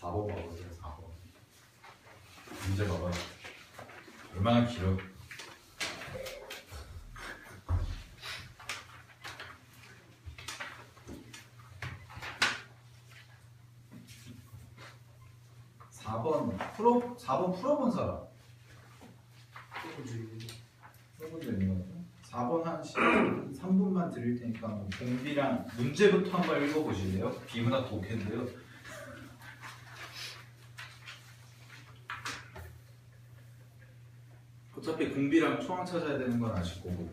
4번 봐보세요. 4번 문제 봐봐요. 얼마나 길어? (4번) 풀어본 사람 풀어본 적 있는 거 같아요. 4번 한 3분만 드릴 테니까 뭐 공비랑 문제부터 한번 읽어보실래요? 비문학 독해인데요. 어차피 공비랑 초항 찾아야 되는 건 아실 거고.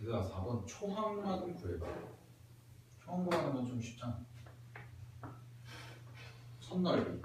얘들아 4번 초항만 구해봐. 초항 구하는 건 좀 쉽잖아. 선넓이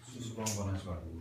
수수방 건 하지 말고.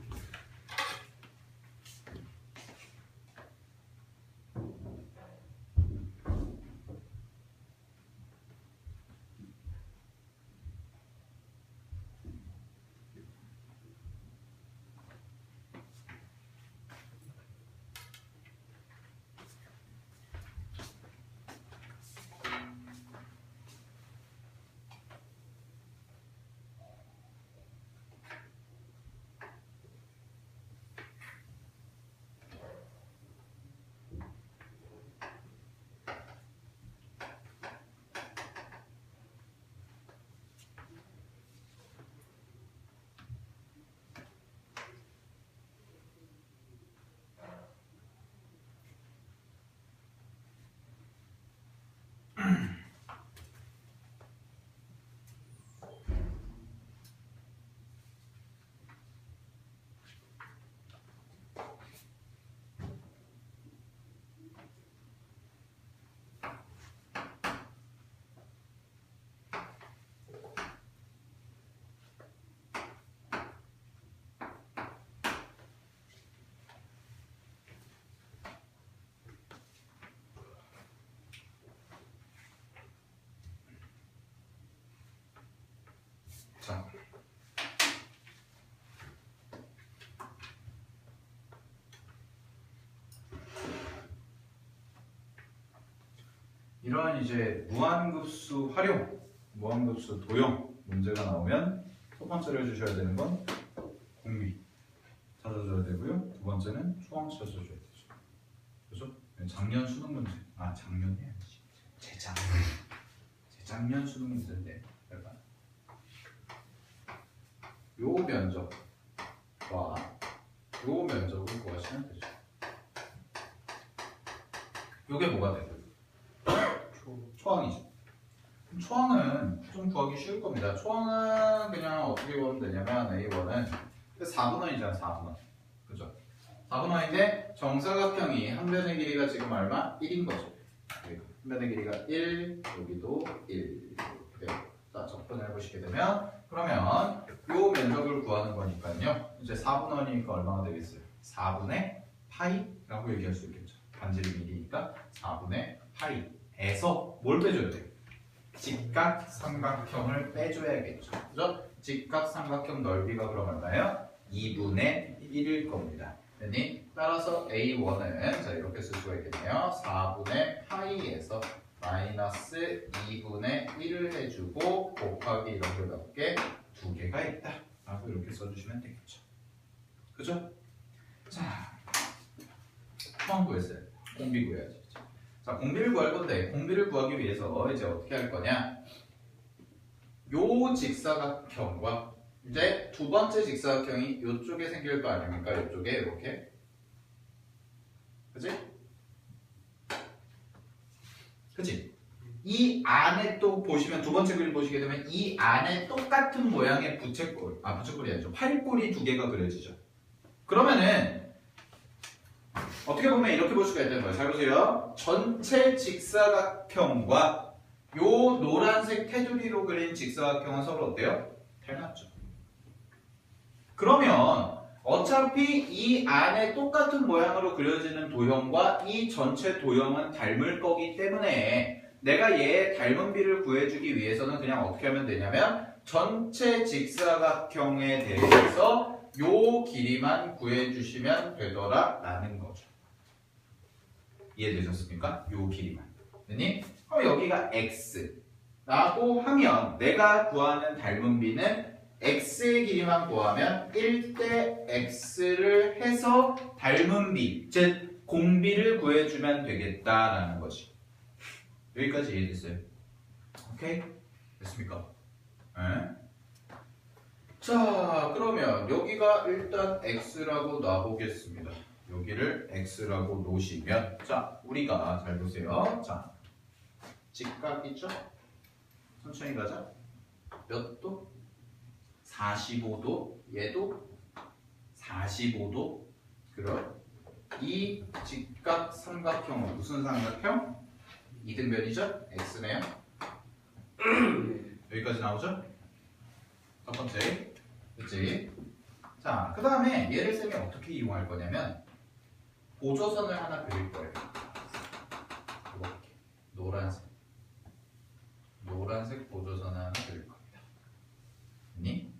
이런 이제 무한급수 활용, 무한급수 도형 문제가 나오면 첫 번째로 해주셔야 되는 건 공비 찾아줘야 되고요. 두 번째는 초항 찾아줘야 되죠. 그죠? 작년 수능 문제. 아, 작년이 아니지. 재작년 수능 문제인데. 약간 요 면적과 요 면적을 구하시면 되죠. 요게 뭐가 되고요? 초항이죠. 초항은 좀 구하기 쉬울 겁니다. 초항은 그냥 어떻게 보면 되냐면 A1은 4분원이잖아. 4분원. 그죠? 4분원인데 정사각형이 한 변의 길이가 지금 얼마? 1인 거죠. 한 변의 길이가 1, 여기도 1. 이렇게. 자, 접근을 해보시게 되면 그러면 요 면적을 구하는 거니까요. 이제 4분원이니까 얼마나 되겠어요? 4분의 파이라고 얘기할 수 있겠죠. 반지름 1이니까 4분의 파이에서 뭘 빼줘야 돼요? 직각삼각형을 빼줘야겠죠. 그죠? 직각삼각형 넓이가 그럼 얼마예요? 2분의 1일 겁니다. 그러니 따라서 A1은 자 이렇게 쓸 수가 있겠네요. 4분의 파이에서 마이너스 2분의 1을 해주고 곱하기 이런 게 몇 개? 2개가 있다. 라고 이렇게 써주시면 되겠죠. 그죠? 자, 초항 구했어요. 공비 구해야지. 자, 공비를 구할 건데 공비를 구하기 위해서 이제 어떻게 할 거냐? 요 직사각형과 이제 두 번째 직사각형이 이쪽에 생길 거 아닙니까? 이쪽에 이렇게, 그지? 그지? 이 안에 또 보시면 두 번째 그림 보시게 되면 이 안에 똑같은 모양의 부채꼴, 부채꼴이 아니죠. 팔꼴이 두 개가 그려지죠. 그러면은 어떻게 보면 이렇게 볼 수가 있다는 거예요. 잘 보세요. 전체 직사각형과 요 노란색 테두리로 그린 직사각형은 서로 어때요? 닮았죠. 그러면 어차피 이 안에 똑같은 모양으로 그려지는 도형과 이 전체 도형은 닮을 거기 때문에 내가 얘의 닮은 비를 구해주기 위해서는 그냥 어떻게 하면 되냐면 전체 직사각형에 대해서 요 길이만 구해주시면 되더라 라는 거죠. 이해되셨습니까? 요 길이만. 그럼 여기가 x라고 하면 내가 구하는 닮은 비는 x의 길이만 구하면 1대 x를 해서 닮은 비, 즉 공비를 구해주면 되겠다라는 거지. 여기까지 이해됐어요? 오케이? 됐습니까? 네? 자, 그러면 여기가 일단 x라고 놔보겠습니다. 여기를 x라고 놓으시면 자, 우리가 잘 보세요. 자, 직각이죠? 천천히 가자. 몇 도? 45도. 얘도 45도. 그럼 이 직각 삼각형은 무슨 삼각형? 이등변이죠? x네요. 여기까지 나오죠? 첫 번째. 그치? 자, 그 다음에 얘를 쌤이 어떻게 이용할 거냐면 보조선을 하나 그릴 거예요. 이렇게 노란색 보조선을 하나 그릴 겁니다. 됐니?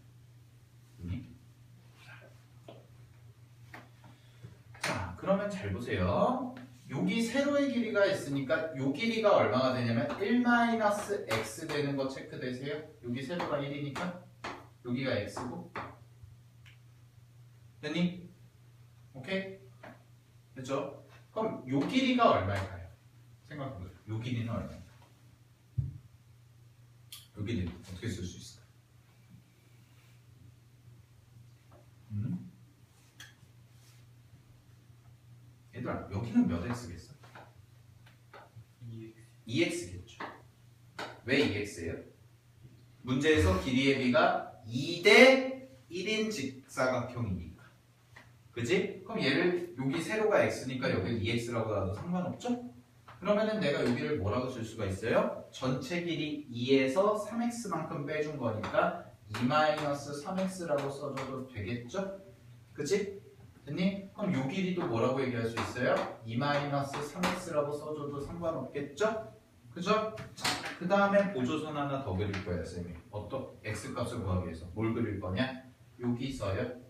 자, 그러면 잘 보세요. 여기 세로의 길이가 있으니까 요 길이가 얼마가 되냐면 1-x 되는 거 체크되세요? 여기 세로가 1이니까 여기가 x고. 됐니? 오케이? 됐죠? 그럼 요 길이가 얼마일까요? 생각해보세요. 요 길이는 얼마일까요? 요 길이는 어떻게 쓸 수 있을까요? 얘들아, 여기는 몇 x겠어? 2x겠죠. 왜 2x예요? 문제에서 길이의 비가 2대 1인 직사각형이니까. 그지? 그럼 얘를 여기 세로가 x니까 여기 2x라고 놔도 상관없죠? 그러면은 내가 여기를 뭐라고 쓸 수가 있어요? 전체 길이 2에서 3x만큼 빼준 거니까 2-3x라고 써줘도 되겠죠? 그치? 됐니? 그럼 요 길이도 뭐라고 얘기할 수 있어요? 2-3x라고 써줘도 상관없겠죠? 그죠? 자, 그 다음에 보조선 하나 더 그릴 거예요, 쌤이. 어떤 x값을 구하기 위해서 뭘 그릴 거냐? 여기서요.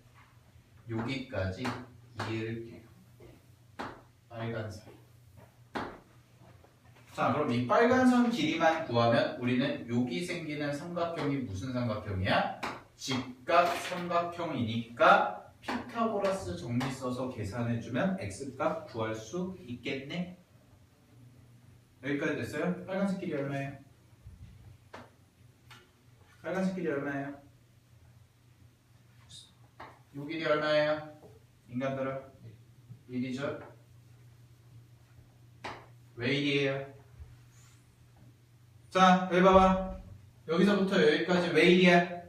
여기까지 이을게요. 빨간색. 자, 그럼 이 빨간 선 길이만 구하면 우리는 여기 생기는 삼각형이 무슨 삼각형이야? 직각 삼각형이니까 피타고라스 정리 써서 계산해주면 x값 구할 수 있겠네? 여기까지 됐어요? 빨간색 길이 얼마예요? 빨간색 길이 얼마예요? 요 길이 얼마예요? 인간들아 1이죠? 왜 1이에요? 자, 여기 봐봐. 여기서부터 여기까지 왜 1이야?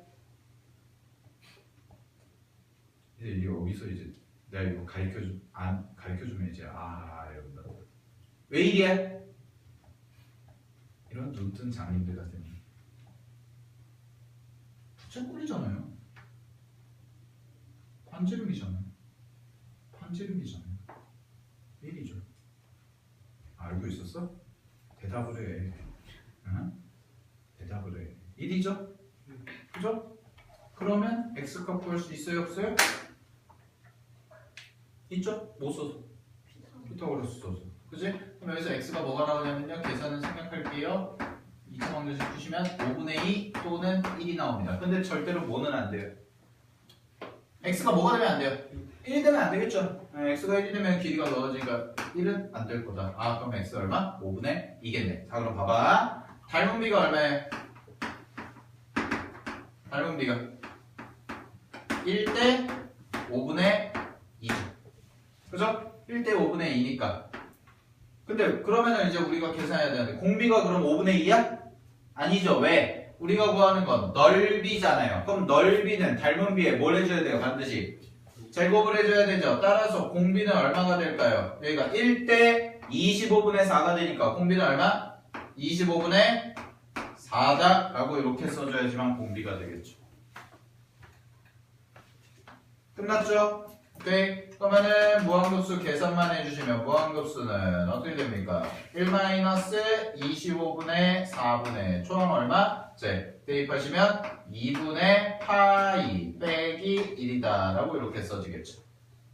이제 여기서 이제 내가 이거 가르쳐주면 이제 이런다. 왜 1이야? 이런 눈뜬 장님들 같은 부채꼴이잖아요. 반지름이잖아요. 반지름이잖아요. 1이죠. 알고 있었어? 대답을 해. 응? 대답을 해. 1이죠? 그죠? 그러면 x값 구할 수 있어요? 없어요? 있죠? 뭐 써서? 피타고라스 써서. 그지? 그럼 여기서 x가 뭐가 나오냐면요. 계산은 생략할게요. 2차 방정식 푸시면 5분의 2 또는 1이 나옵니다. 근데 절대로 뭐는 안 돼요. x가 뭐가 되면 안 돼요? 1이 되면 안 되겠죠? x가 1이 되면 길이가 넓어지니까 1은 안 될 거다. 그럼 x 얼마? 5분의 2겠네. 자, 그럼 봐봐. 닮은 비가 얼마예요? 닮은 비가 1대 5분의 2죠. 그죠? 1대 5분의 2니까. 근데 그러면은 이제 우리가 계산해야 되는데 공비가 그럼 5분의 2야? 아니죠. 왜? 우리가 구하는 건 넓이잖아요. 그럼 넓이는 닮은 비에 뭘 해줘야 돼요? 반드시 제곱을 해줘야 되죠. 따라서 공비는 얼마가 될까요? 여기가 1대 25분의 4가 되니까 공비는 얼마? 25분의 4다 라고 이렇게 써줘야지만 공비가 되겠죠. 끝났죠? 오케이. 그러면은 무한급수 계산만 해주시면 무한급수는 어떻게 됩니까? 1-25분의 4분의 총 얼마? 대입하시면 2분의 파이 빼기 1이다 라고 이렇게 써지겠죠.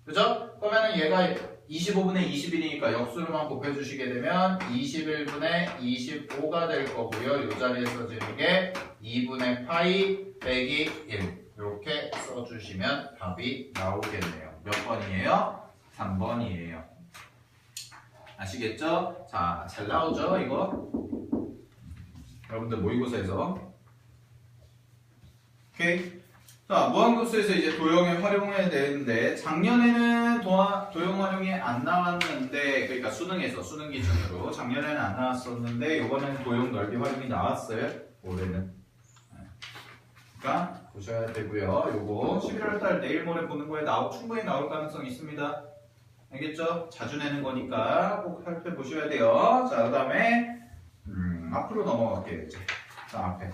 그죠? 그러면은 얘가 25분의 21이니까 역수로만 곱해주시게 되면 21분의 25가 될 거고요. 이 자리에 써지는 게 2분의 파이 빼기 1 이렇게 써주시면 답이 나오겠네요. 몇 번이에요? 3번이에요. 아시겠죠? 자, 잘 나오죠? 이거? 여러분들 모의고사에서. 오케이. 자, 무한급수에서 이제 도형을 활용해야 되는데 작년에는 도형 활용이 안 나왔는데, 그러니까 수능에서 수능 기준으로 작년에는 안 나왔었는데 이번에는 도형 넓이 활용이 나왔어요. 올해는. 그러니까 보셔야 되고요. 요거 11월달 내일 모레 보는 거에 충분히 나올 가능성이 있습니다. 알겠죠? 자주 내는 거니까 꼭 살펴보셔야 돼요. 자, 그 다음에 앞으로 넘어갈게요. 이제. 자, 앞에.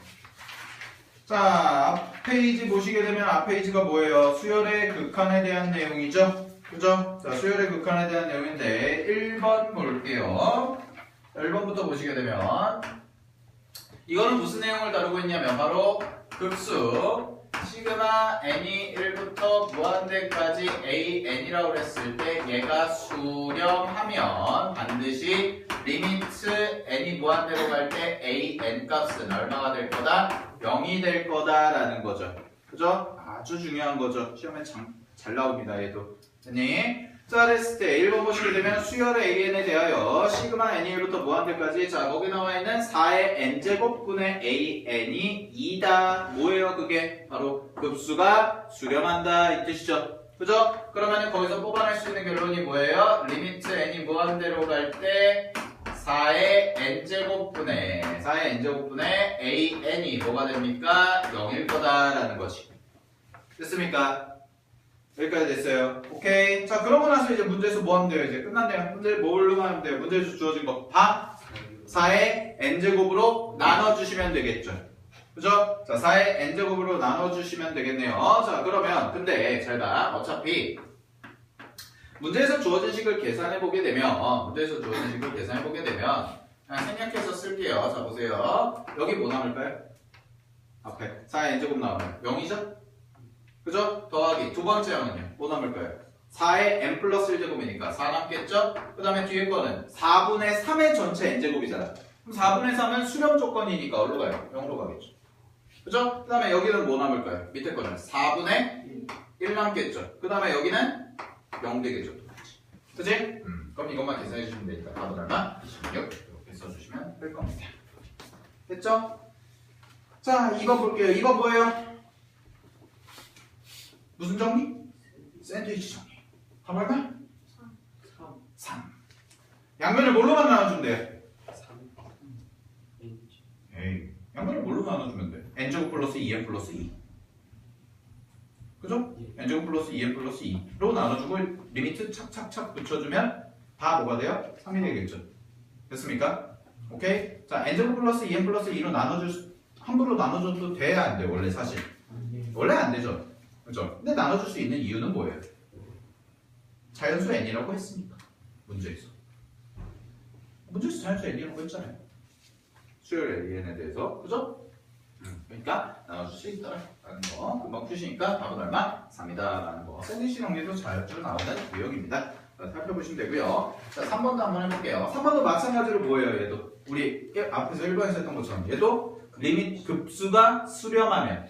자, 앞 페이지 보시게 되면 앞 페이지가 뭐예요? 수열의 극한에 대한 내용이죠? 그죠? 자, 수열의 극한에 대한 내용인데 1번 볼게요. 1번부터 보시게 되면 이거는 무슨 내용을 다루고 있냐면 바로 급수 시그마 n이 1부터 무한대까지 an이라고 했을 때 얘가 수렴하면 반드시 리미트 n이 무한대로 갈 때 an 값은 얼마가 될 거다? 0이 될 거다라는 거죠. 그죠? 아주 중요한 거죠. 시험에 잘 나옵니다. 얘도. 됐니? 자, 그랬을 때 1번 보시게 되면 수열의 an에 대하여 시그마 n이 1부터 무한대까지 자, 거기 나와 있는 4의 n제곱분의 an이 2다. 뭐예요? 그게 바로 급수가 수렴한다 이 뜻이죠. 그죠? 그러면 거기서 뽑아낼 수 있는 결론이 뭐예요? 리미트 n이 무한대로 갈 때 4의 n제곱분의 an이 뭐가 됩니까? 0일 거다라는 거지. 됐습니까? 여기까지 됐어요. 오케이. 자, 그러고 나서 이제 문제에서 뭐 하면 돼요? 이제 끝났네요. 문제 뭘로 하면 돼요? 문제에서 주어진 거 다 4의 n제곱으로 나눠주시면 되겠죠. 그죠? 자, 4의 n제곱으로 나눠주시면 되겠네요. 자, 그러면 근데 잘 봐. 어차피 문제에서 주어진 식을 계산해보게 되면 그냥 생략해서 쓸게요. 자, 보세요. 여기 뭐 남을까요? 앞에 4의 n제곱 나오면 0이죠? 그죠? 더하기 두 번째 항은요. 뭐 남을까요? 4의 n 플러스 1제곱이니까 4 남겠죠? 그 다음에 뒤에 거는 4분의 3의 전체 n제곱이잖아. 그럼 4분의 3은 수렴 조건이니까 어디로 가요? 0으로 가겠죠. 그죠? 그 다음에 여기는 뭐 남을까요? 밑에 거는 4분의 1 남겠죠. 그 다음에 여기는 0 되겠죠. 그치? 그럼 이것만 계산해 주시면 되니까 답은 얼마? 26 이렇게 써주시면 될 겁니다. 됐죠? 자, 2번 볼게요. 2번 뭐예요? 무슨 정리? 샌드위치 정리. 답 얼마? 3. 양면을 뭘로만 나눠주면 돼요? 3. 에이, 양면을 뭘로 나눠주면 돼? n제곱 플러스 2n 플러스 2. 그죠? n제곱 플러스 2n 플러스 2로 나눠주고 리미트 착착착 붙여주면 다 뭐가 돼요? 3이 되겠죠. 됐습니까? 오케이? 자, n제곱 플러스 2n 플러스 2로 함부로 나눠줘도 돼야 안 돼, 원래 사실. 원래 안 되죠. 그죠? 근데 나눠줄 수 있는 이유는 뭐예요? 자연수 n이라고 했으니까. 문제에서. 문제에서 자연수 n이라고 했잖아요. 수열 n에 대해서. 그죠? 그러니까 나눠줄 수 있다라는 거. 금방 푸시니까 답은 얼마? 3이다라는 거. 샌드위치 정리도 자주 나오는 유형입니다. 자, 살펴보시면 되고요. 자, 3번도 한번 해볼게요. 3번도 마찬가지로 뭐예요? 얘도 우리 앞에서 1번에서 했던 것처럼 얘도 리밋 급수가 수렴하면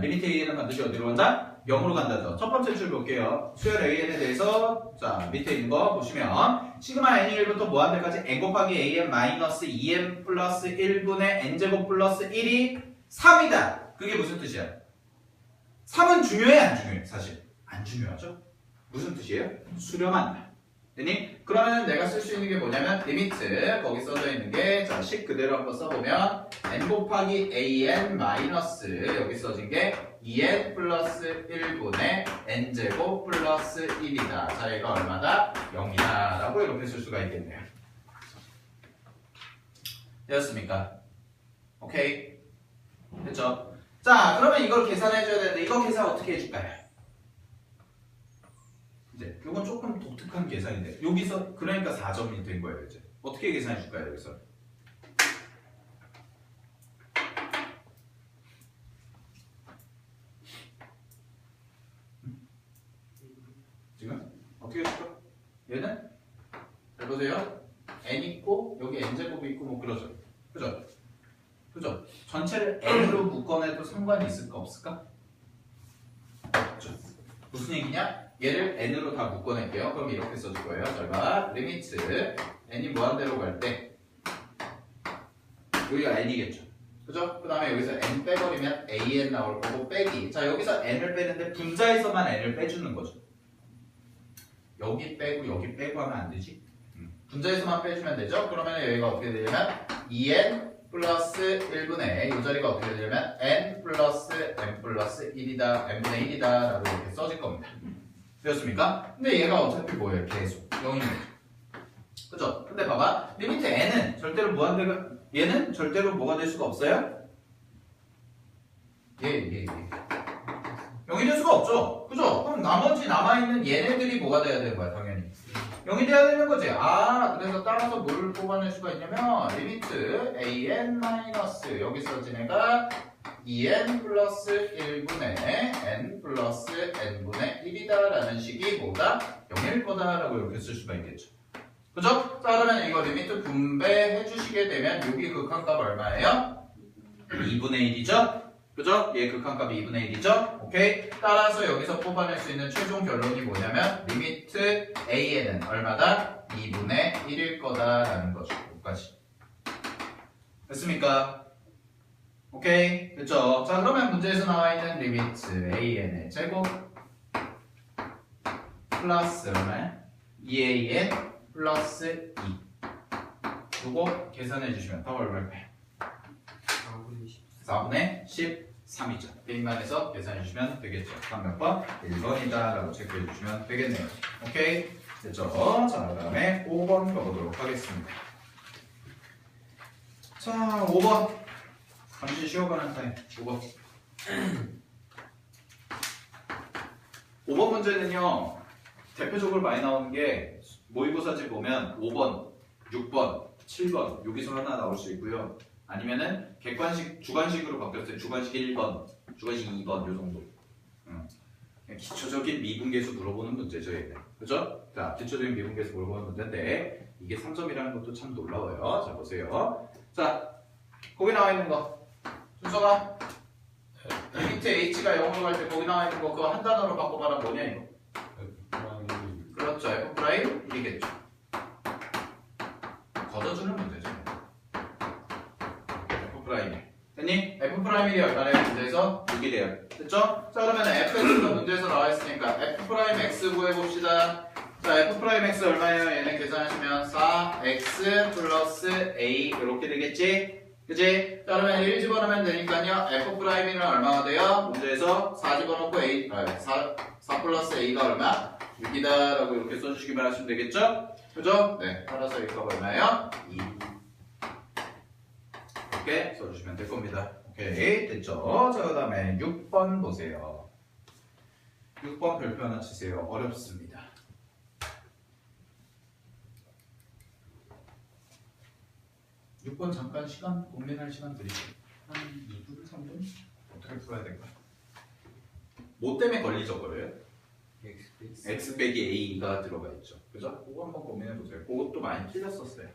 리미트 a는 반드시 어디로 간다? 0으로 간다죠. 첫 번째 줄 볼게요. 수열 an에 대해서 자 밑에 있는 거 보시면 시그마 n이 1부터 무한대까지 n 곱하기 an 마이너스 2n 플러스 1분의 n제곱 플러스 1이 3이다. 그게 무슨 뜻이야? 3은 중요해 안 중요해? 사실 안 중요하죠. 무슨 뜻이에요? 수렴한다. 되니? 그러면 내가 쓸 수 있는 게 뭐냐면 리미트 거기 써져 있는 게 자, 식 그대로 한번 써보면 n 곱하기 an 마이너스 여기 써진 게 2n 플러스 1분의 n제곱 플러스 1이다. 자, 얘가 얼마다? 0이다 라고 이렇게 쓸 수가 있겠네요. 되었습니까? 오케이. 됐죠? 자, 그러면 이걸 계산해줘야 되는데 이거 계산 어떻게 해줄까요? 이제 이건 조금 독특한 계산인데 여기서 그러니까 4점이 된 거예요. 이제 어떻게 계산해 줄까요? 여기서 지금 어떻게 해줄까? 얘는 잘 보세요. n 있고 여기 n제곱이 있고 뭐 그러죠. 그죠? 그죠? 전체를 n으로 묶어내도 상관이 있을까 없을까? 없죠. 무슨 얘기냐? 얘를 n으로 다 묶어낼게요. 그럼 이렇게 써줄 거예요. 자, 리미트 n이 무한대로 갈 때 여기가 n이겠죠. 그죠? 그 다음에 여기서 n 빼버리면 an 나올 거고 빼기. 자, 여기서 n을 빼는데 분자에서만 n을 빼주는 거죠. 여기 빼고 여기 빼고 하면 안 되지. 분자에서만 빼주면 되죠. 그러면 여기가 어떻게 되냐면 2n 플러스 1분의 이 자리가 어떻게 되냐면 n 플러스 n 플러스 1이다 n분의 1이다 라고 이렇게 써질 겁니다. 되었습니까? 근데 얘가 어차피 뭐예요? 계속 0이죠. 그죠? 근데 봐봐 리미트 n은 절대로 무한대가 얘는 절대로 뭐가 될 수가 없어요? 예. 0이 될 수가 없죠. 그죠? 그럼 나머지 남아있는 얘네들이 뭐가 돼야 되는 거야 당연히 0이 돼야 되는 거지. 아, 그래서 따라서 뭘 뽑아낼 수가 있냐면 리미트 an 마이너스 여기 써진 애가 2n 플러스 1분의 n 플러스 n분의 1이다 라는 식이 뭐다? 0일 거다 라고 이렇게 쓸 수가 있겠죠. 그죠? 자, 그러면 이거 리미트 분배해 주시게 되면 여기 극한값 얼마예요? 2분의 1이죠? 그죠? 얘 극한값이 2분의 1이죠? 오케이? 따라서 여기서 뽑아낼 수 있는 최종 결론이 뭐냐면 리미트 an은 얼마다? 2분의 1일 거다라는 거죠. 여기까지. 됐습니까? 오케이? 됐죠? 자, 그러면 문제에서 나와 있는 리미트 an의 제곱 플러스 얼마야? 2an 플러스 2 요거 계산해 주시면 답 얼마일까요? 4분의 13이죠. 게임만에서 계산해 주시면 되겠죠. 다음 몇 번? 1번이다 라고 체크해 주시면 되겠네요. 오케이? 됐죠? 자, 그 다음에 5번 가보도록 하겠습니다. 자, 5번 잠시 쉬어가는 타임. 5번 5번 문제는요 대표적으로 많이 나오는 게 모의고사집 보면 5번, 6번, 7번 여기서 하나 나올 수 있고요. 아니면은 객관식, 주관식으로 바뀌었어요. 주관식 1번, 주관식 2번 요 정도. 그냥 기초적인 미분계수 물어보는 문제죠, 얘는. 그죠? 자, 기초적인 미분계수 물어보는 문제인데 이게 3점이라는 것도 참 놀라워요. 자, 보세요. 자, 거기 나와 있는 거. 준서가 밑에 h가 0으로 갈 때 거기 나와 있는 거 그거 한 단어로 바꿔봐라. 뭐냐 이거? 그렇죠. F'1이겠죠. 걷어주는 문제죠. F'. 됐니? F'1이 얼마래요? 문제에서 6이 돼요. 됐죠? 자, 그러면 fx가 문제에서 나와 있으니까 F'X 구해봅시다. 자, F'X 얼마예요? 얘네 계산하시면 4x 플러스 a 이렇게 되겠지? 그치? 자, 그러면 1 집어넣으면 되니까요. F'는 얼마가 돼요? 문제에서 4 집어넣고 a, 4 플러스 a가 얼마? 6이다 라고 이렇게 써주시기만 하시면 되겠죠? 그죠? 네. 따라서 이 값 얼마예요? 2. 이렇게 써주시면 될 겁니다. 오케이. 됐죠? 자, 그 다음에 6번 보세요. 6번 별표 하나 치세요. 어렵습니다. 6번 잠깐 시간, 고민할 시간 드릴게요. 한 2분, 3분? 어떻게 풀어야 될까? 뭐 때문에 걸리죠, 그래요? x 빼기 a가 들어가 있죠. 그죠? 그거 한번 고민해 보세요. 그것도 많이 틀렸었어요.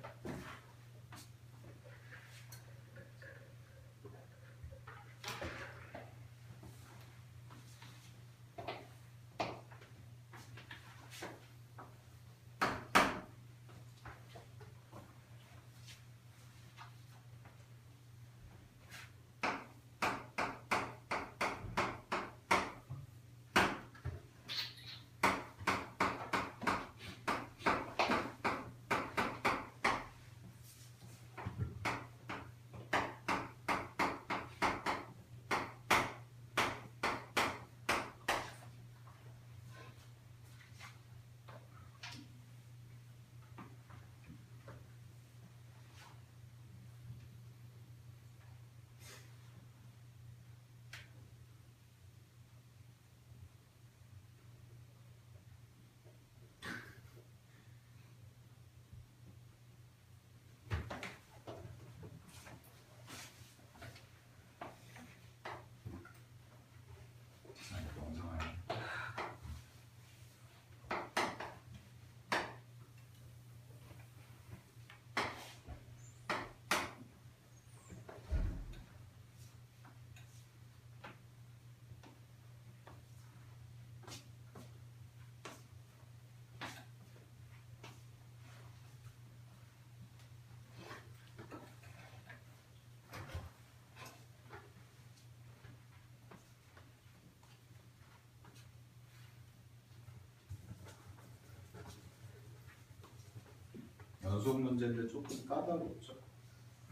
연속 문제인데 조금 까다롭죠.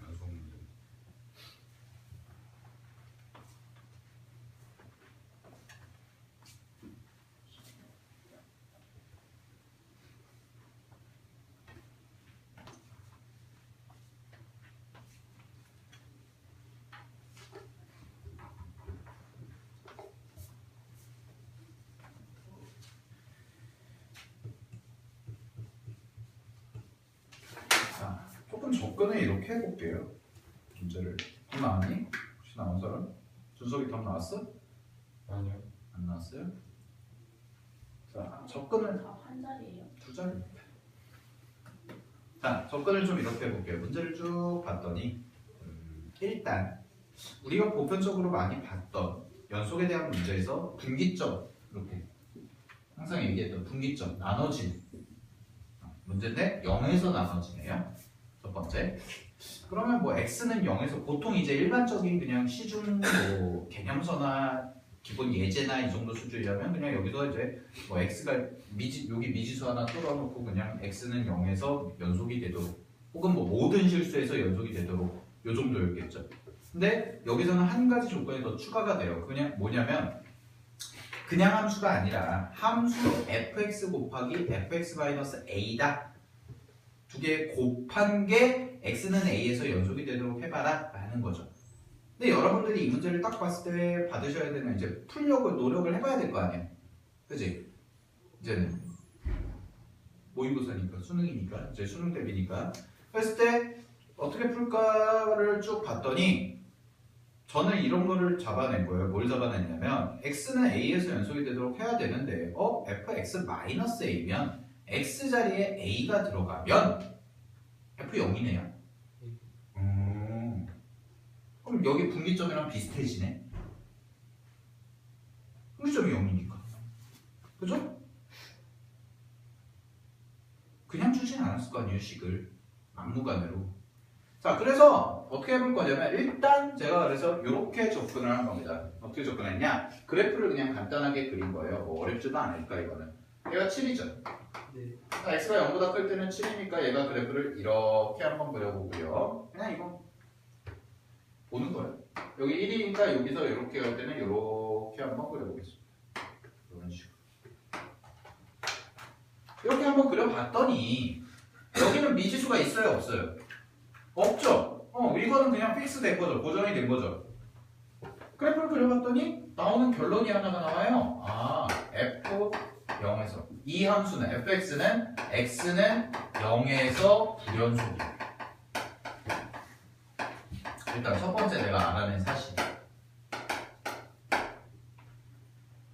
연속 문제. 조금 접근을 이렇게 해볼게요. 문제를. 답 나왔니? 혹시 나온 사람? 준석이 답 나왔어? 아니요. 안 나왔어요? 자, 접근을 한 자리예요? 두 자리입니다. 자, 접근을 좀 이렇게 해볼게요. 문제를 쭉 봤더니 일단 우리가 보편적으로 많이 봤던 연속에 대한 문제에서 분기점 이렇게 항상 얘기했던 분기점 나눠진 문제인데 0에서 나눠지네요. 첫 번째. 그러면 뭐 x는 0에서 보통 이제 일반적인 그냥 시중 뭐 개념서나 기본 예제나 이 정도 수준이라면 그냥 여기서 이제 뭐 x가 여기 미지수 하나 뚫어놓고 그냥 x는 0에서 연속이 되도록 혹은 뭐 모든 실수에서 연속이 되도록 요 정도였겠죠. 근데 여기서는 한 가지 조건이 더 추가가 돼요. 그냥 뭐냐면 그냥 함수가 아니라 함수 fx 곱하기 fx-a다. 두 개 곱한 게 x는 a에서 연속이 되도록 해봐라 라는 거죠. 근데 여러분들이 이 문제를 딱 봤을 때 받으셔야 되는 이제 풀려고 노력을 해봐야 될 거 아니에요. 그치? 이제는 모의고사니까 수능이니까 이제 수능 대비니까 그랬을 때 어떻게 풀까를 쭉 봤더니 저는 이런 거를 잡아낸 거예요. 뭘 잡아냈냐면 x는 a에서 연속이 되도록 해야 되는데 fx-a면 x 자리에 a가 들어가면 f0이네요. 그럼 여기 분기점이랑 비슷해지네. 분기점이 0이니까. 그죠? 그냥 주진 않았을 거 아니에요, 식을. 막무가내로. 자, 그래서 어떻게 해볼 거냐면 일단 제가 그래서 이렇게 접근을 한 겁니다. 어떻게 접근했냐? 그래프를 그냥 간단하게 그린 거예요. 뭐 어렵지도 않으니까 이거는. 얘가 7이죠. 네. x가 0보다 클 때는 7이니까 얘가 그래프를 이렇게 한번 그려보고요. 그냥 이거 보는 거예요. 여기 1이니까 여기서 이렇게 갈 때는 이렇게 한번 그려보겠습니다. 이런 식으로. 이렇게 한번 그려봤더니 여기는 미지수가 있어요, 없어요? 없죠? 이거는 그냥 픽스 된 거죠. 고정이 된 거죠. 그래프를 그려봤더니 나오는 결론이 하나가 나와요. F0에서 이 함수는 fx는 x는 0에서 불연속이에요. 일단 첫 번째 내가 알아낸 사실.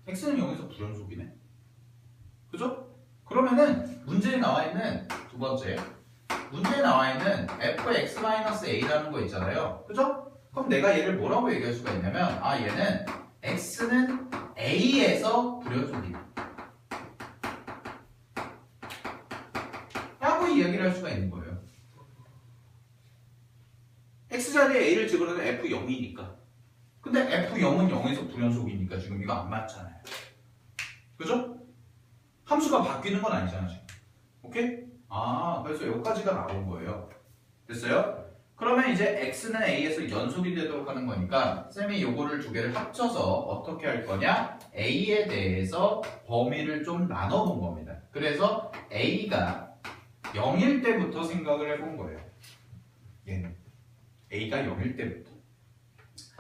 x는 0에서 불연속이네. 그죠? 그러면은 문제에 나와 있는 두 번째 문제에 나와 있는 fx-a라는 거 있잖아요. 그죠? 그럼 내가 얘를 뭐라고 얘기할 수가 있냐면 얘는 x는 a에서 불연속이다 라고 이야기를 할 수가 있는 거예요. x자리에 a를 집어넣으면 f0이니까. 근데 f0은 0에서 불연속이니까 지금 이거 안 맞잖아요. 그죠? 함수가 바뀌는 건 아니잖아 지금. 오케이? 그래서 여기까지가 나온 거예요. 됐어요? 그러면 이제 x는 a에서 연속이 되도록 하는 거니까 쌤이 요거를 두 개를 합쳐서 어떻게 할 거냐? a에 대해서 범위를 좀 나눠본 겁니다. 그래서 a가 0일 때부터 생각을 해본 거예요. 얘는 a가 0일 때부터.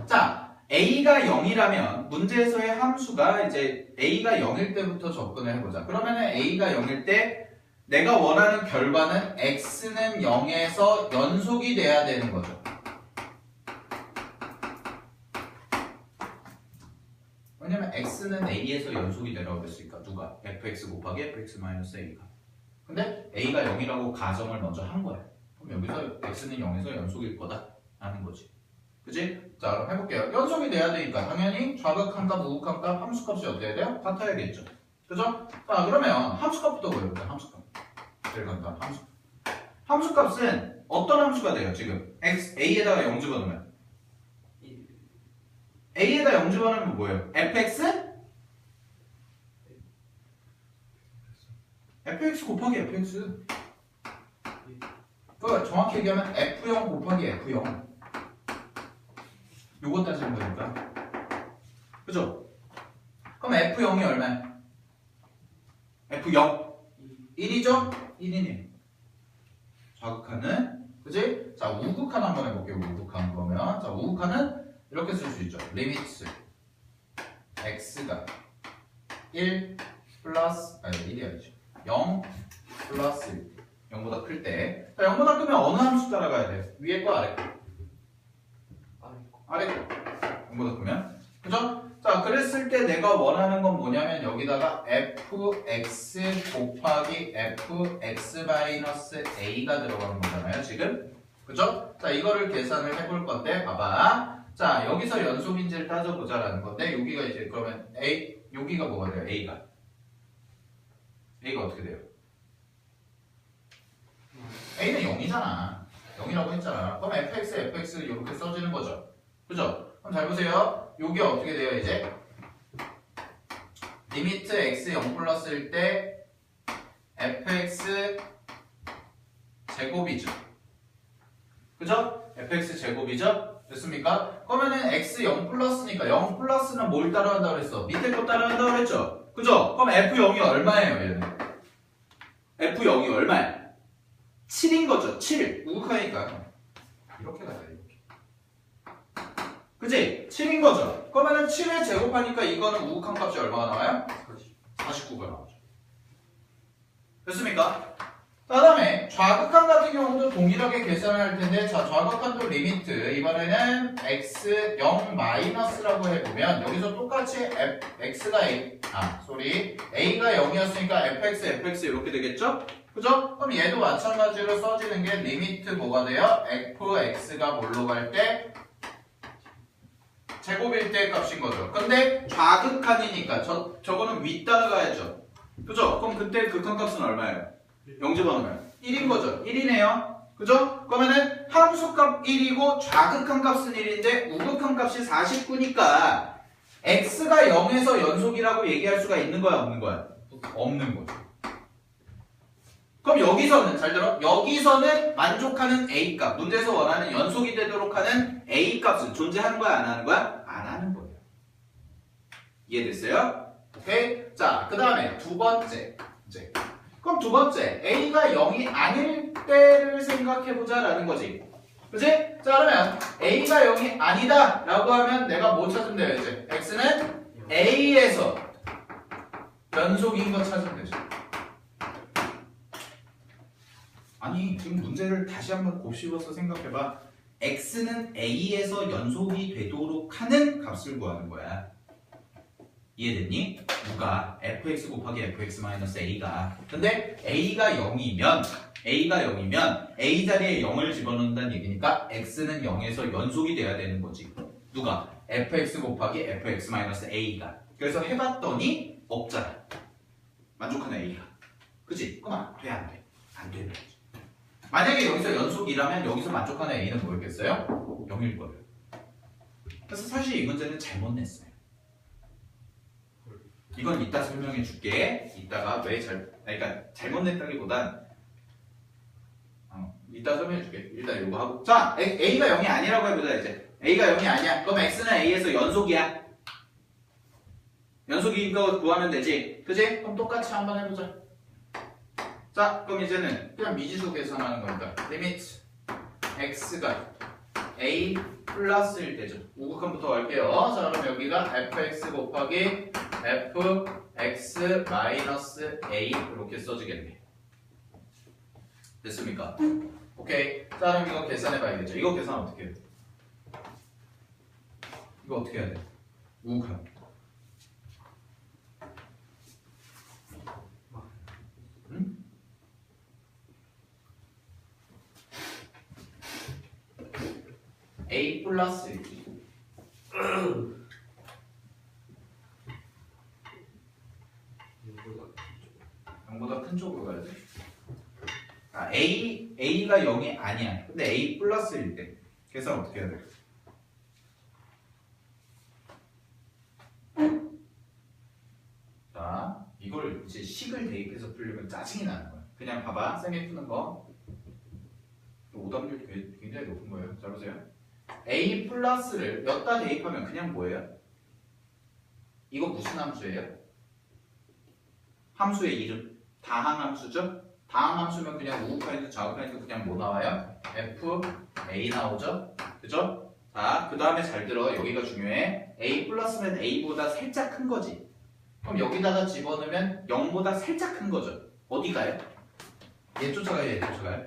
자, a가 0이라면 문제에서의 함수가 이제 a가 0일 때부터 접근을 해보자. 그러면은 a가 0일 때 내가 원하는 결과는 x는 0에서 연속이 돼야 되는 거죠. 왜냐면 x는 a에서 연속이 되라고 그랬으니까 누가? fx 곱하기 fx-a가. 근데 a가 0이라고 가정을 먼저 한 거야. 그럼 여기서 x는 0에서 연속일 거다 라는 거지. 그치? 자, 그럼 해볼게요. 연속이 돼야 되니까 당연히 좌극한 값, 우극한 값, 함수값이 어때야 돼요? 같아야겠죠. 그죠? 자, 그러면 함수값부터 보여볼게요. 함수값. 제일 간단, 함수. 함수값은 어떤 함수가 돼요, 지금? a에다가 0 집어넣으면? a에다 0 집어넣으면 뭐예요? fx? fx 곱하기 fx. 그러니까 정확히 얘기하면 f0 곱하기 f0. 요거 따지는 거니까. 그죠? 그럼 f0이 얼마야? f0 1이죠? 1이네. 좌극하는, 그지? 자, 우극한 한번 해볼게요. 우극한 거면. 자, 우극한은 이렇게 쓸 수 있죠. 리미트 x가 1 플러스, 1이 아니죠. 0 플러스 1. 0보다 클 때. 자, 0보다 크면 어느 함수 따라가야 돼요? 위에 거, 아래 거? 아래 거. 0보다 크면. 그죠? 자, 그랬을 때 내가 원하는 건 뭐냐면 여기다가 fx 곱하기 fx-a가 들어가는 거잖아요, 지금. 그죠? 자, 이거를 계산을 해볼 건데, 봐봐. 자, 여기서 연속인지를 따져보자라는 건데, 여기가 이제 그러면 a, 여기가 뭐가 돼요? a가 어떻게 돼요? a는 0이잖아. 0이라고 했잖아. 그럼 fx 이렇게 써지는 거죠. 그죠? 그럼 잘 보세요. 요게 어떻게 돼요, 이제? 리미트 x 0 플러스일 때 fx 제곱이죠. 그죠? fx 제곱이죠? 됐습니까? 그러면은 x 0 플러스니까 0 플러스는 뭘 따라한다고 그랬어? 밑에 거 따라한다고 그랬죠? 그죠? 그럼 f0이 얼마예요, 얘는? f0이 얼마야? 7인 거죠. 7. 우극하니까. 이렇게 가자, 이렇게. 그치? 7인 거죠. 그러면은 7에 제곱하니까 이거는 우극한 값이 얼마가 나와요? 49가 나오죠. 됐습니까? 다음에 좌극한 같은 경우도 동일하게 계산을 할 텐데, 자, 좌극한도 리미트 이번에는 x 0 마이너스라고 해보면 여기서 똑같이 x가 a가 0이었으니까 fx 이렇게 되겠죠? 그죠? 그럼 얘도 마찬가지로 써지는 게 리미트 뭐가 돼요? fx가 뭘로 갈 때? 제곱일 때 값인 거죠. 근데 좌극한이니까 저거는 윗따라 가야죠. 그죠? 그럼 그때 극한값은 얼마예요? 0 집어넣으면 1인 거죠. 1이네요. 그죠? 그러면은 함수값 1이고 좌극한 값은 1인데 우극한 값이 49니까 x가 0에서 연속이라고 얘기할 수가 있는 거야, 없는 거야? 없는 거죠. 그럼 여기서는 잘 들어. 여기서는 만족하는 a값, 문제에서 원하는 연속이 되도록 하는 a값은 존재하는 거야, 안 하는 거야? 안 하는 거예요. 이해됐어요? 오케이? 자, 그 다음에 두 번째 문제. 그럼 두 번째, a가 0이 아닐 때를 생각해보자 라는 거지. 그치? 자, 그러면 a가 0이 아니다 라고 하면 내가 뭐 찾으면 돼요, 이제? x는 a에서 연속인 거 찾으면 되죠. 아니, 지금 문제를 다시 한번 곱씹어서 생각해봐. x는 a에서 연속이 되도록 하는 값을 구하는 거야. 이해됐니? 누가? fx 곱하기 fx 마이너스 a가. 근데 a가 0이면 a 자리에 0을 집어넣는다는 얘기니까 x는 0에서 연속이 돼야 되는 거지. 누가? fx 곱하기 fx 마이너스 a가. 그래서 해봤더니 없잖아. 만족하는 a가. 그치? 그럼 돼, 안 돼? 안 되는 거지. 만약에 여기서 연속이라면 여기서 만족하는 a는 뭐였겠어요? 0일 거예요. 그래서 사실 이 문제는 잘못 냈어요. 이건 이따 설명해 줄게. 이따가 그러니까 잘못 냈다기보단 이따 설명해 줄게. 일단 이거 하고. 자, a가 0이 아니라고 해보자 이제. a가 0이 아니야. 그럼 x는 a에서 연속이야. 연속인 거 구하면 되지. 그지? 그럼 똑같이 한번 해보자. 자, 그럼 이제는 그냥 미지수 계산하는 겁니다. 리미트 x가 a 플러스일 때죠. 우극한부터 갈게요. 자, 그럼 여기가 fx 곱하기 fx 마이너스 a 이렇게 써지겠네. 됐습니까? 오케이. 자, 그럼 이거 계산해 봐야겠죠. 이거 계산 어떻게 해요? 이거 어떻게 해야 돼? 우극한. 응? a 플러스 1. 0보다 큰 쪽으로 가야 돼. a가 0이 아니야. 근데 a 플러스일 때 계산 어떻게 해야 돼? 자, 이걸 이제 식을 대입해서 풀려면 짜증이 나는 거야. 그냥 봐봐. 쌤이 푸는 거. 오답률이 굉장히 높은 거예요. 잘 보세요. a 플러스를 여기다 대입하면 그냥 뭐예요? 이거 무슨 함수예요? 함수의 이름. 다항함수죠? 다항함수면 그냥 우극한에서 좌극한에서 그냥 뭐 나와요? fa 나오죠? 그죠? 자, 그 다음에 잘 들어. 여기가 중요해. a 플러스면 a보다 살짝 큰 거지. 그럼 여기다가 집어넣으면 0보다 살짝 큰 거죠. 어디 가요? 얘 쫓아가요? 얘 쫓아가요?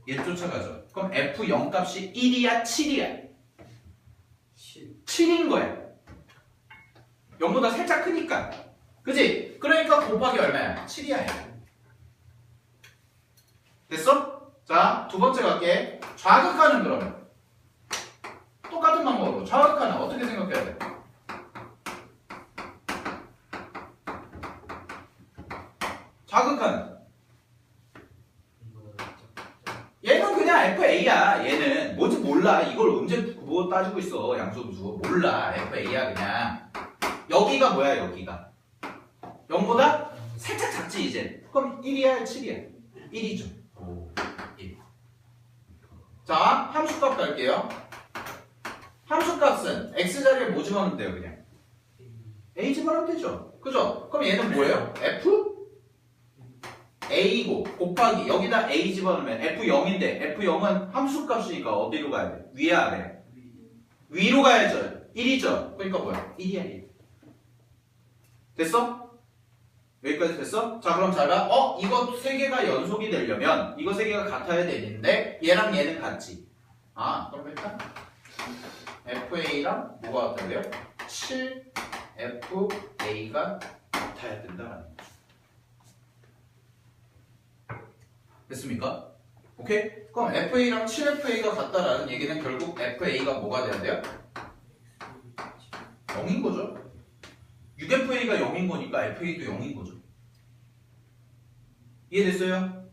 얘 쫓아가죠. 그럼 f0 값이 1이야? 7이야? 7인 거야. 0보다 살짝 크니까. 그치? 그러니까 곱하기 얼마야? 7이야. 됐어? 자, 두 번째 갈게. 좌극하는 그러면 똑같은 방법으로 좌극하는 어떻게 생각해야 돼? 좌극하는 얘는 그냥 FA야. 얘는 뭔지 몰라. 이걸 언제 뭐 따지고 있어. 양수함수 몰라. FA야 그냥. 여기가 뭐야? 여기가 0보다 살짝 작지 이제. 그럼 1이야 7이야? 1이죠. 1. 자, 함수값 갈게요. 함수값은 x자리에 뭐 집어넣으면 돼요? 그냥 a 집어넣으면 되죠. 그죠? 그럼 얘는 뭐예요? f a고 곱하기 여기다 a 집어넣으면 f0인데 f0은 함수값이니까 어디로 가야 돼? 위야 아래? 위로 가야죠. 1이죠. 그러니까 뭐야? 1이야 1. 됐어? 여기까지 됐어? 자 그럼 잘 봐. 이거 세 개가 연속이 되려면 이거 세 개가 같아야 되는데 얘랑 얘는 같지. 아 그럼 일단 FA랑 뭐가 같아야 돼요? 7FA가 같아야 된다라는 거죠. 됐습니까? 오케이? 그럼 FA랑 7FA가 같다라는 얘기는 결국 FA가 뭐가 돼야 돼요? 0인 거죠. 6FA가 0인 거니까 FA도 0인 거죠. 이해됐어요?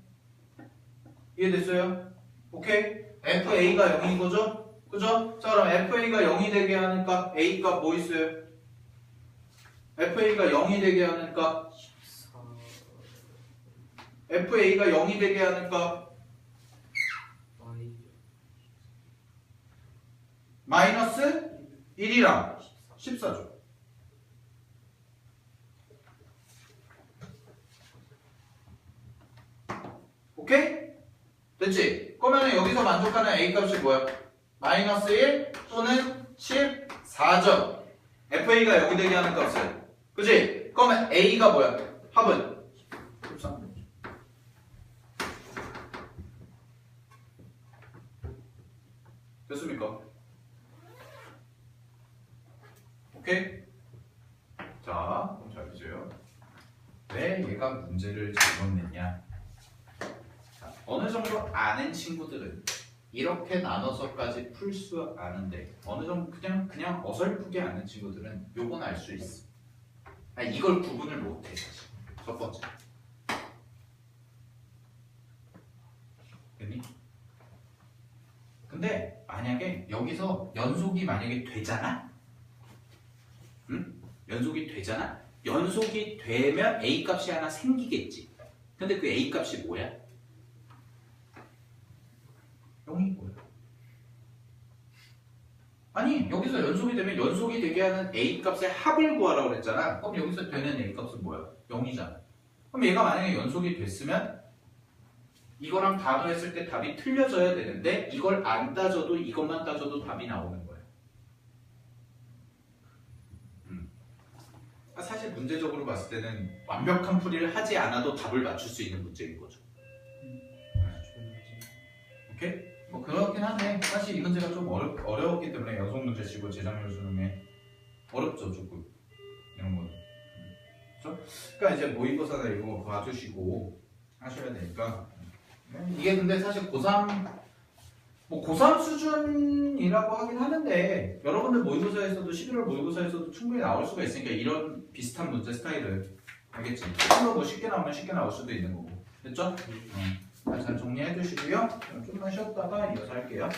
이해됐어요? 오케이? FA가 0인 거죠? 그죠? 자 그럼 FA가 0이 되게 하는 값 A 값 뭐 있어요? FA가 0이 되게 하는 값 FA가 0이 되게 하는 값 마이너스 1이랑 14죠. 오케이? 됐지? 그러면 여기서 만족하는 A값이 뭐야? 마이너스 1 또는 14점. FA가 여기 되게 하는 값을. 그치? 그러면 A가 뭐야? 합은 13. 됐습니까? 오케이? 자, 그럼 잘 보세요. 왜 얘가 문제를 잘못 냈냐? 자, 어느 정도 아는 친구들은 이렇게 나눠서까지 풀 수 아는데 어느 정도 그냥 어설프게 아는 친구들은 요건 알 수 있어. 아니, 이걸 구분을 못해 사실. 첫 번째. 됐니? 근데 만약에 여기서 연속이 만약에 되잖아? 응? 연속이 되잖아? 연속이 되면 A 값이 하나 생기겠지. 근데 그 A 값이 뭐야? 0인 거야. 아니 여기서 연속이 되면 연속이 되게 하는 A 값의 합을 구하라고 그랬잖아. 그럼 여기서 되는 A 값은 뭐야? 0이잖아. 그럼 얘가 만약에 연속이 됐으면 이거랑 단호했을 때 답이 틀려져야 되는데 이걸 안 따져도 이것만 따져도 답이 나오는 거야. 사실 문제적으로 봤을 때는 완벽한 풀이를 하지 않아도 답을 맞출 수 있는 문제인 거죠. 오케이? 뭐 그렇긴 하네. 사실 이 문제가 좀 어려웠기 때문에 연속 문제치고 재작년 수능에 어렵죠 조금 이런 거는. 그렇죠? 그러니까 이제 모의고사나 이거 봐주시고 하셔야 되니까. 이게 근데 사실 고3 뭐 고3 수준이라고 하긴 하는데 여러분들 모의고사에서도 11월 모의고사에서도 충분히 나올 수가 있으니까 이런 비슷한 문제 스타일을 알겠지? 실로 뭐 쉽게 나오면 쉽게 나올 수도 있는 거고 됐죠? 잘 정리해 주시고요. 좀만 쉬었다가 이어서 할게요.